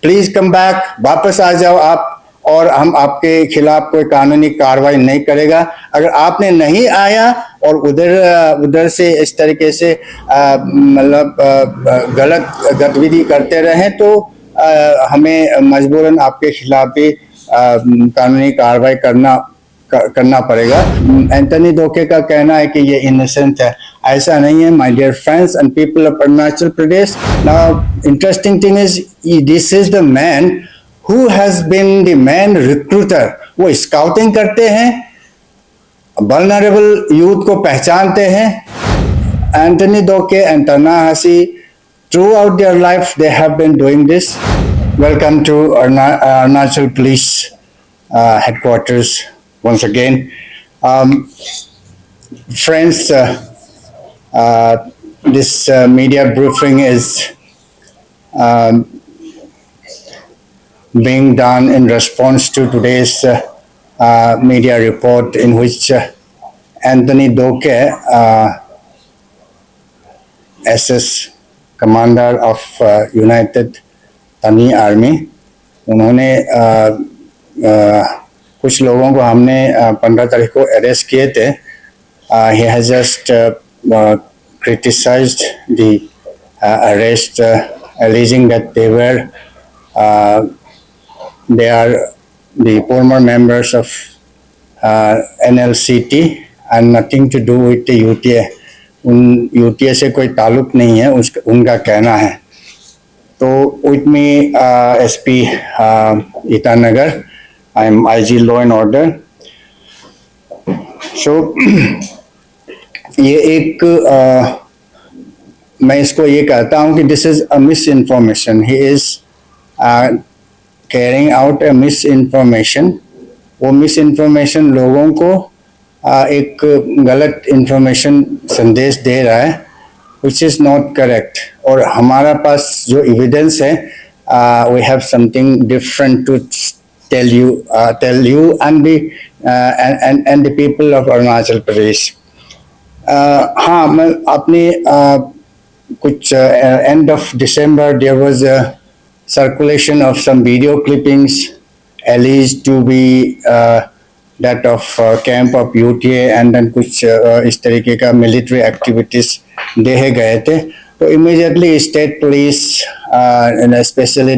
Please come back, वापस आ जाओ आप, और हम आपके खिलाफ कोई कानूनी कार्रवाई नहीं करेगा। अगर आपने नहीं आया और उधर से इस तरीके से मतलब गलत गतिविधि करते रहे तो हमें मजबूरन आपके खिलाफ भी कानूनी कार्रवाई करना पड़ेगा। एंथनी डोके का कहना है कि ये इनोसेंट है, ऐसा नहीं है my dear friends and people of Arunachal Pradesh. Now interesting thing is this is the man who has been the man recruiter. वो स्काउटिंग करते हैं, वल्नरेबल यूथ को पहचानते हैं। Anthony Doke and Tanahasi throughout their life they have been doing this. Welcome to Arunachal Police headquarters once again. Friends, this media briefing is being done in response to today's media report in which Anthony Doke, SS commander of United तनी army, उन्होंने कुछ लोगों को हमने 15 तारीख को arrest किए थे। He has just criticised the arrest, alleging that they are the former members of NLCT and nothing to do with the UTA. उन यूटीए से कोई ताल्लुक नहीं है, उनका कहना है। तो with me SP Itanagar, I am IG law and order. So ये एक मैं इसको ये कहता हूँ कि this is a misinformation. He is carrying out a misinformation. वो मिस इन्फॉर्मेशन लोगों को एक गलत इंफॉर्मेशन संदेश दे रहा है, विच इज़ नॉट करेक्ट। और हमारा पास जो एविडेंस है, we have something different to tell you and the people of Arunachal Pradesh. हाँ, मैं अपने कुछ end of December there was a circulation of some video clippings alleged to be that of camp of UTA and then कुछ इस तरीके का military activities देखे गए थे। तो immediately state police specially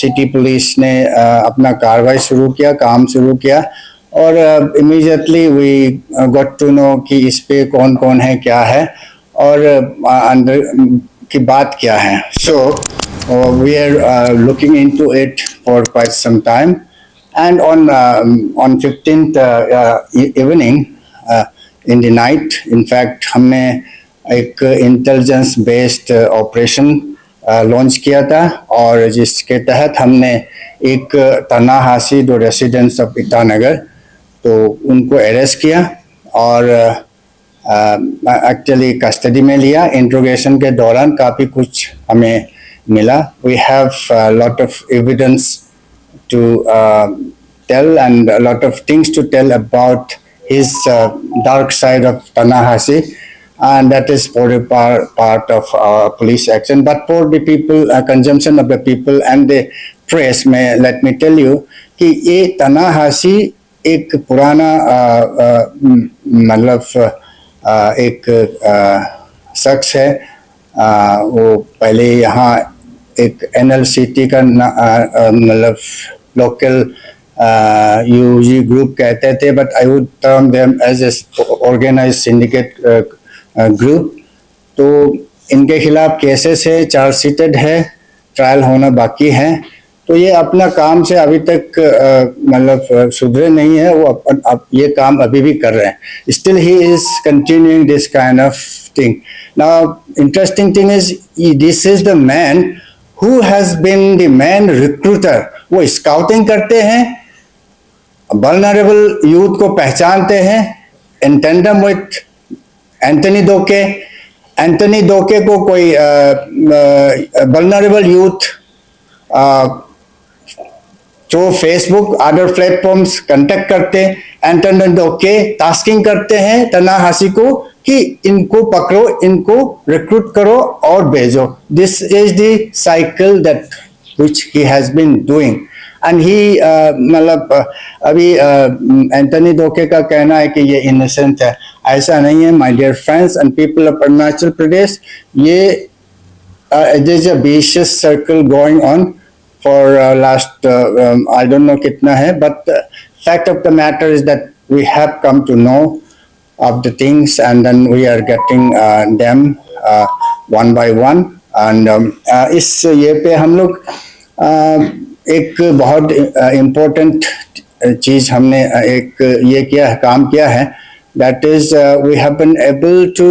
city police ने अपना कार्रवाई शुरू किया, काम शुरू किया, और immediately we got to know कि इस पे कौन कौन है, क्या है, और अंदर की बात क्या है। So we are looking into it for quite some time. And on 15th evening in the night, in fact, हमने एक इंटेलिजेंस बेस्ड ऑपरेशन लॉन्च किया था, और जिसके तहत हमने एक तनाहासी, दो रेसिडेंट्स ऑफ ईटानगर, तो उनको अरेस्ट किया और एक्चुअली कस्टडी में लिया। इंट्रोगेशन के दौरान काफ़ी कुछ हमें मिला। We have lot of evidence to tell and a lot of things to tell about his dark side of Tanahasi, and that is for a part of police action. But for the people, consumption of the people and the press, let me tell you कि ये Tanahasi एक पुराना मतलब एक शख्स है। वो पहले यहाँ एक NLCT का मतलब लोकल यूजी ग्रुप कहते थे, but I would term them as a organized syndicate group. तो इनके खिलाफ केसेस है, चार्जशीटेड है, ट्रायल होना बाकी है। तो ये अपना काम से अभी तक मतलब सुधरे नहीं है, वो ये काम अभी भी कर रहे हैं। Still he is continuing this kind of thing. Now interesting thing is this is the man who has been the main recruiter. वो स्काउटिंग करते हैं, वल्नरेबल यूथ को पहचानते हैं, इन टेंडम विथ एंथनी डोके। एंथनी डोके को कोई vulnerable youth through Facebook other platforms contact करते हैं। एंथनी डोके टास्किंग करते हैं तनाहासी को कि इनको पकड़ो, इनको रिक्रूट करो और भेजो। This is the cycle that which he has been doing. And he मतलब अभी एंथनी डोके का कहना है कि ये इनोसेंट है, ऐसा नहीं है my dear friends and people of Arunachal Pradesh. ये there's a vicious circle going on for last I don't know kitna hai, but fact of the matter is that we have come to know of the things and then we are getting them one by one. And इस ये पे हम लोग एक बहुत important चीज हमने एक ये किया है, काम किया है, that is we have been able to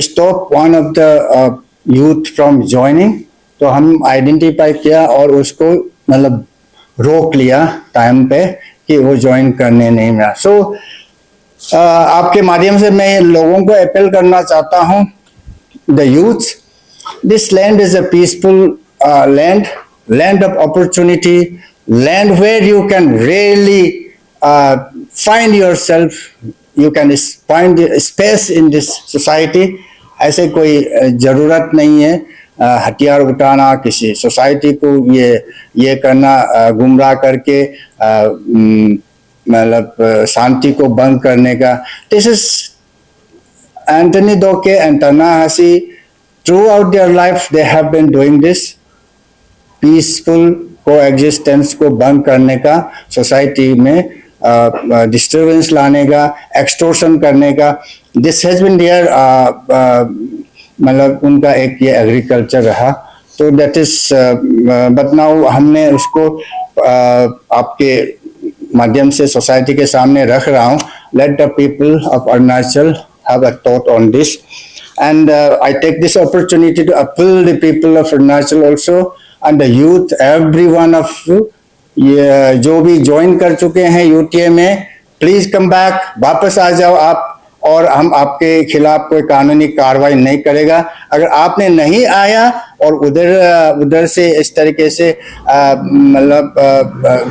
stop one of the youth from joining. तो हम आइडेंटिफाई किया और उसको मतलब रोक लिया टाइम पे कि वो ज्वाइन करने नहीं मिला. सो आपके माध्यम से मैं लोगों को अपील करना चाहता हूँ, the youth, this land is a peaceful land, land of opportunity, land where you can really find yourself, you can find space in this society. ऐसे कोई जरूरत नहीं है हथियार उठाना, किसी सोसाइटी को ये करना, गुमराह करके मतलब शांति को भंग करने का. This is Anthony Doke and Ta-Nehisi. Throughout their life they have been doing this, peaceful coexistence को भंग करने का, सोसाइटी में डिस्टर्बेंस लाने का, एक्सटोर्शन करने का. दिस हैज बीन देयर, मतलब उनका एक ये एग्रीकल्चर रहा. तो दैट इज बट नाउ हमने उसको आपके माध्यम से सोसाइटी के सामने रख रहा हूँ. Let the people of Arunachal have a thought on this and I take this opportunity to appeal the people of Arunachal also and the youth, every one of ये जो भी ज्वाइन कर चुके हैं यूटीए में, प्लीज कम बैक, वापस आ जाओ आप, और हम आपके खिलाफ कोई कानूनी कार्रवाई नहीं करेगा. अगर आपने नहीं आया और उधर से इस तरीके से मतलब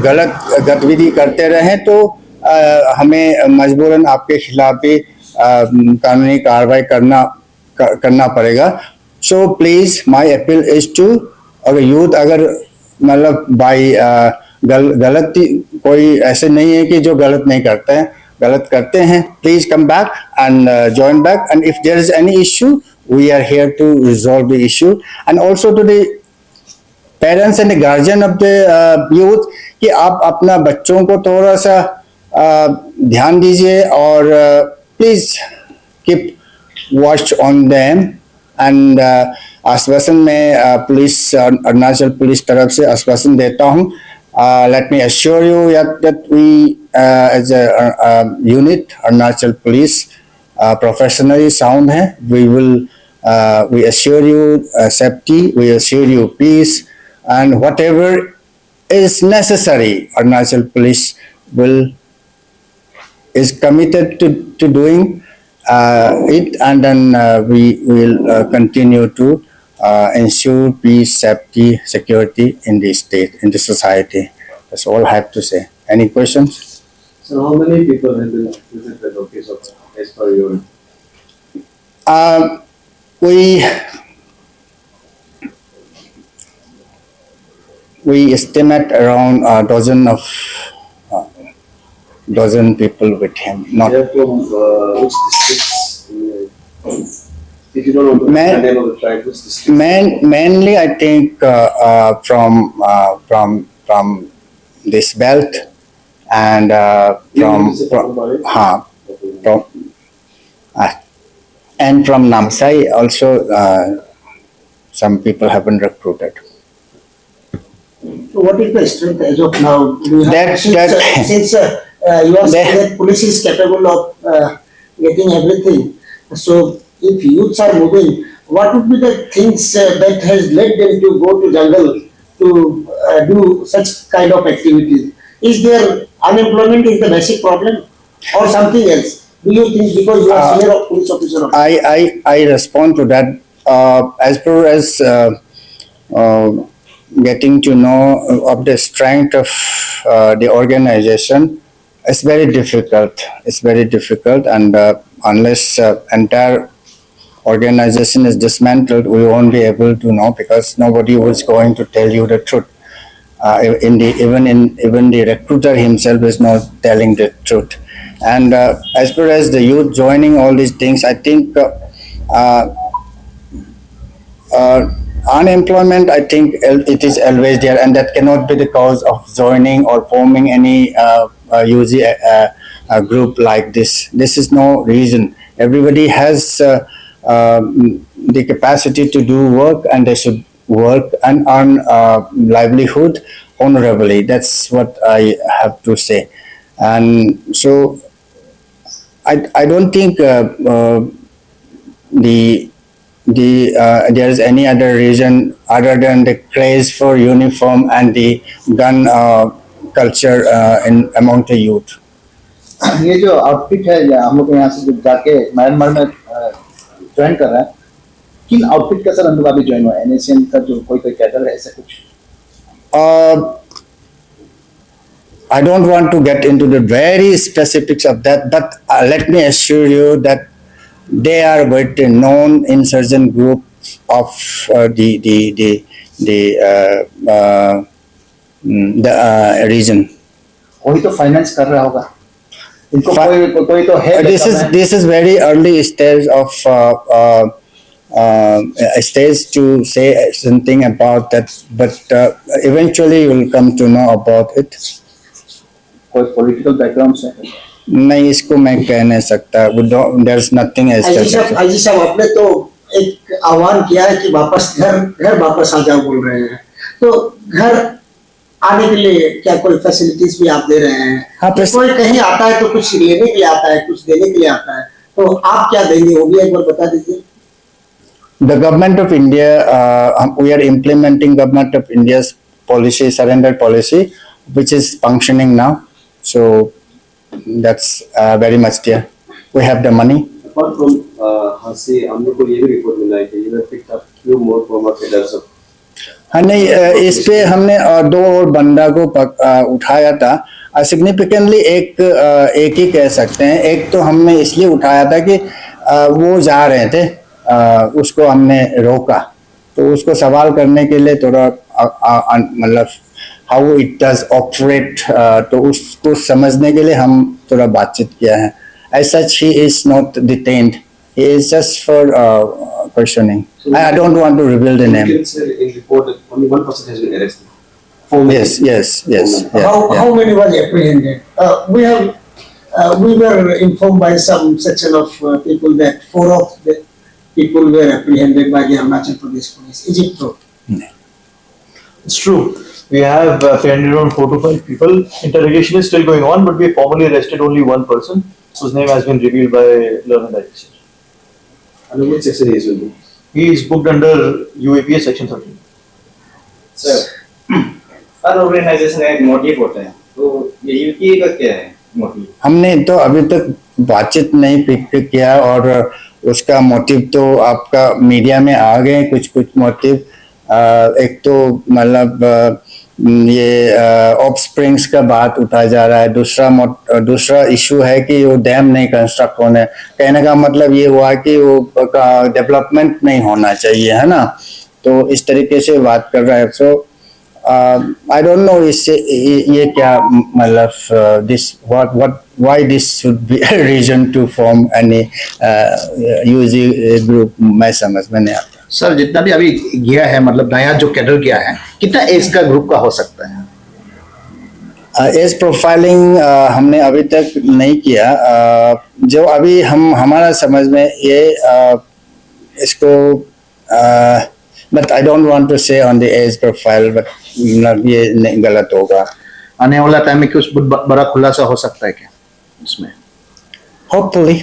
गलत गतिविधि करते रहे तो हमें मजबूरन आपके खिलाफ भी कानूनी कार्रवाई करना पड़ेगा. So please my appeal is to, अगर यूथ अगर मतलब बाई गलती, कोई ऐसे नहीं है कि जो गलत नहीं करते हैं, गलत करते हैं, please come back and join back. And if there is any issue we are here to resolve the issue. And also to the parents and the guardian of the youth कि आप अपना बच्चों को थोड़ा सा ध्यान दीजिए और please keep watch on them. And आश्वासन में पुलिस, अरुणाचल पुलिस तरफ से आश्वासन देता हूँ. Let me assure you that we as a unit, Arunachal Police, professionally sound hai. We assure you safety, we assure you peace, and whatever is necessary, Arunachal Police is committed to doing it, and then we will continue to ensure peace, safety, security in the state, in the society. That's all I have to say. Any questions? So how many people have been visited the location as per your? We estimate around a dozen people with him. Not They are from which districts? If you don't want to Man- the name of the tribe, which districts? mainly I think from this belt and from and from Namsai also some people have been recruited. So what is the strength as of now? Do you have, since you are saying that police is capable of getting everything, so if youths are moving, what would be the things that has led them to go to jungle to do such kind of activities? Is there unemployment is the basic problem or something else? Do you think because you are senior of police officer? I respond to that. As far as getting to know of the strength of the organization, it's very difficult. It's very difficult, and unless entire organization is dismantled, we won't be able to know because nobody was going to tell you the truth. Even the recruiter himself is not telling the truth. And as far as the youth joining all these things, I think unemployment, I think it is always there, and that cannot be the cause of joining or forming any UG group like this. This is no reason. Everybody has the capacity to do work, and they should work and earn livelihood honorably. That's what I have to say. And so I don't think there is any other reason other than the craze for uniform and the gun culture in among the youth. ये जो outfit है या हम लोग यहाँ से जब जाके म्यांमार में ज्वाइन कर रहे हैं, किन आउटफिट का सर हम लोग अभी ज्वाइन हुआ है? NACN का जो कोई कैडर है ऐसा कुछ? I don't want to get into the very specifics of that, but let me assure you that they are with the known insurgent group of the region. कोई तो फाइनेंस कर रहा होगा इनको, कोई तो है। This is very early stage of stage to say something about that, but eventually you will come to know about it. कोई पॉलिटिकल बैकग्राउंड से? नहीं, इसको मैं कह नहीं सकता. There's nothing as अजी साहब आपने तो एक आह्वान किया है कि घर वापस आ जाओ बोल रहे हैं, तो घर आने के लिए क्या कोई फैसिलिटीज भी आप दे रहे हैं? हाँ, कोई कहीं आता है तो कुछ लेने के लिए आता है, कुछ देने के लिए आता है, तो आप क्या देंगे वो भी एक बार बता दीजिए. The government of India, we are implementing government of India's policy, surrender policy, which is functioning now. So that's very much there. We have the money. Apart from Hasi, हम लोग को ये भी रिपोर्ट मिला है कि you have picked up few more former cadres of. हाँ नहीं, इस पे हमने दो और बंदा को उठाया था. सिग्निफिकेंटली एक ही कह सकते हैं. एक तो हमने इसलिए उठाया था कि वो जा रहे थे, उसको हमने रोका, तो उसको सवाल करने के लिए थोड़ा मतलब हाउ इट डज ऑपरेट, तो उसको समझने के लिए हम थोड़ा बातचीत किया है. As such, he is not detained. He is just for questioning. I don't want to reveal the name. You can say in report that only one person has been arrested. Yes. Yeah. How many was apprehended? We were informed by some section of people that 4 of the people were apprehended by the Arunachal Pradesh police. Is it true? It's true. We have apprehended around 4 to 5 people. Interrogation is still going on, but we formally arrested only one person whose name has been revealed by Learned Digester. And which section he is in? He is booked under UAPA section 13. Sir, her organisation का एक motive होता है, तो ये UPA का क्या है motive? हमने तो अभी तक बातचीत नहीं पिक किया, और उसका मोटिव तो आपका मीडिया में आ गए कुछ मोटिव. एक तो मतलब ये ऑफस्प्रिंग्स का बात उठाया जा रहा है. दूसरा इशू है कि वो डैम नहीं कंस्ट्रक्ट होने. कहने का मतलब ये हुआ कि वो डेवलपमेंट नहीं होना चाहिए, है ना. तो इस तरीके से बात कर रहा है. सो आई डोंट नो इससे ये क्या मतलब this why this should be reason to form any UG group, मैं समझ में नहीं आता. सर जितना भी अभी गया है, मतलब नया जो कैडर गया है, कितना एज का ग्रुप का हो सकता है? एज प्रोफाइलिंग हमने अभी तक नहीं किया. जो अभी हमारा समझ में ये इसको but I don't want to say on the edge profile, but ये गलत होगा. आने वाला टाइम में कुछ बड़ा खुलासा हो सकता है क्या इसमें? होपफुली.